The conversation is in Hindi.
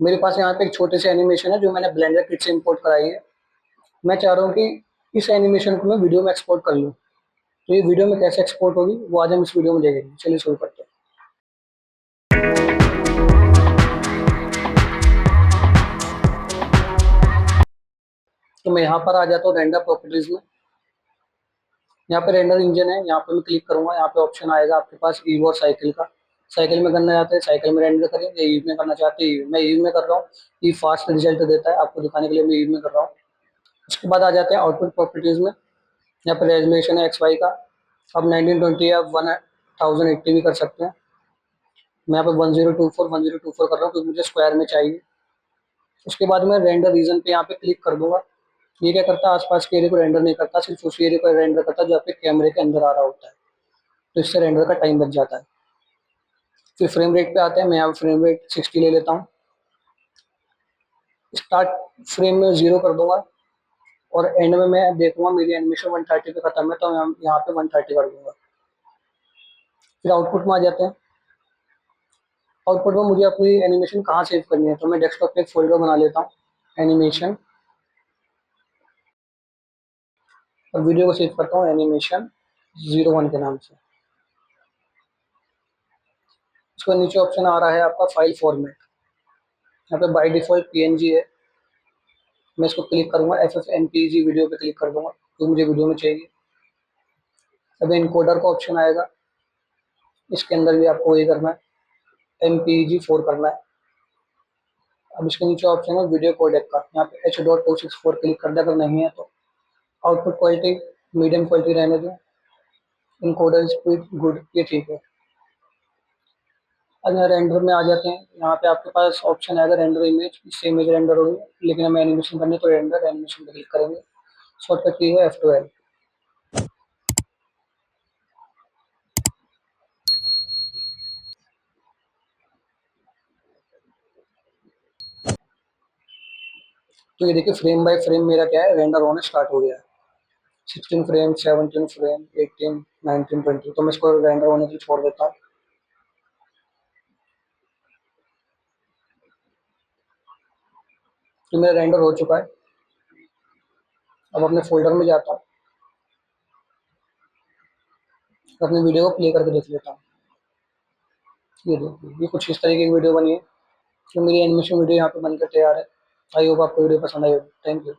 मेरे पास यहाँ पे एक छोटे से एनिमेशन है जो मैंने ब्लेंडर किट से इंपोर्ट कराई है। मैं चाह रहा हूँ कि इस एनिमेशन को मैं वीडियो में एक्सपोर्ट कर लूँ। तो ये वीडियो में कैसे एक्सपोर्ट होगी वो आज हम इस वीडियो में देखेंगे। चलिए शुरू करते हैं। तो मैं यहाँ पर आ जाता हूँ रेंडर प्रॉपर्टीज में। यहाँ पे रेंडर इंजन है, यहाँ पे मैं क्लिक करूंगा। यहाँ पे ऑप्शन आएगा आपके पास ईव और साइकिल का। साइकिल में करना चाहते हैं साइकिल में रेंडर करें, या ईव में करना चाहते हैं ईव। मैं ईव में कर रहा हूँ, ईव फास्ट रिजल्ट देता है। आपको दिखाने के लिए मैं ईव में कर रहा हूँ। उसके बाद आ जाते हैं आउटपुट प्रॉपर्टीज में। यहाँ पे रेजोल्यूशन है XY का। अब 1920 या 1080 भी कर सकते हैं। मैं यहाँ पे 1024 कर रहा हूँ क्योंकि मुझे स्क्वायर में चाहिए। उसके बाद मैं रेंडर रीजन पे यहाँ पे क्लिक कर दूंगा। ये क्या करता है, आसपास के एरिया को रेंडर नहीं करता, सिर्फ उस एरिया को रेंडर करता है जो आपके कैमरे के अंदर आ रहा होता है। तो इससे रेंडर का टाइम बच जाता है। फिर फ्रेम रेट पे आते हैं। मैं यहाँ फ्रेम रेट 60 ले लेता हूँ। स्टार्ट फ्रेम में 0 कर दूंगा और एंड में मैं देखूंगा मेरी एनिमेशन 130 पे खत्म है, तो यहाँ पे 130 कर दूंगा। फिर आउटपुट में आ जाते हैं। आउटपुट में मुझे अपनी एनिमेशन कहाँ सेव करनी है, तो मैं डेस्कटॉप पे एक फोल्डर बना लेता हूँ, एनिमेशन, और वीडियो को सेव करता हूँ एनिमेशन 01 के नाम से। उसके नीचे ऑप्शन आ रहा है आपका फाइल फॉर्मेट। यहाँ पे बाय डिफॉल्ट PNG है। मैं इसको क्लिक करूंगा, FFmpeg वीडियो पे क्लिक कर दूंगा तो मुझे वीडियो में चाहिए। अब इनकोडर का ऑप्शन आएगा, इसके अंदर भी आपको वही करना है, MPEG 4 करना है। अब इसके नीचे ऑप्शन है वीडियो कोडेक का। यहाँ पे H.264 क्लिक कर दे अगर नहीं है तो। आउटपुट क्वालिटी मीडियम क्वालिटी रहने दें। इनकोडर स्पीड गुड, ये ठीक है। अब यहाँ रेंडर में आ जाते हैं। यहाँ पे आपके पास ऑप्शन आएगा रेंडर इमेज, इससे इमेज रेंडर होगी, लेकिन हमें एनिमेशन करनी है तो रेंडर एनिमेशन पे क्लिक करेंगे। शॉर्टकट की है F12। तो ये देखिए फ्रेम बाय फ्रेम मेरा क्या है, रेंडर होना स्टार्ट हो गया है। 16 फ्रेम, 17 फ्रेम, 18, 19, 20। तो मैं इसको रेंडर होने के लिए छोड़ देता हूँ। तो मेरा रेंडर हो चुका है। अब अपने फोल्डर में जाता हूँ, अपनी वीडियो को प्ले करके देख लेता हूँ। ये देखिए, ये कुछ इस तरीके की वीडियो बनी है। तो मेरी एनिमेशन वीडियो यहाँ पे बनकर तैयार है। आई होप आपको वीडियो पसंद आई होगी। Thank you.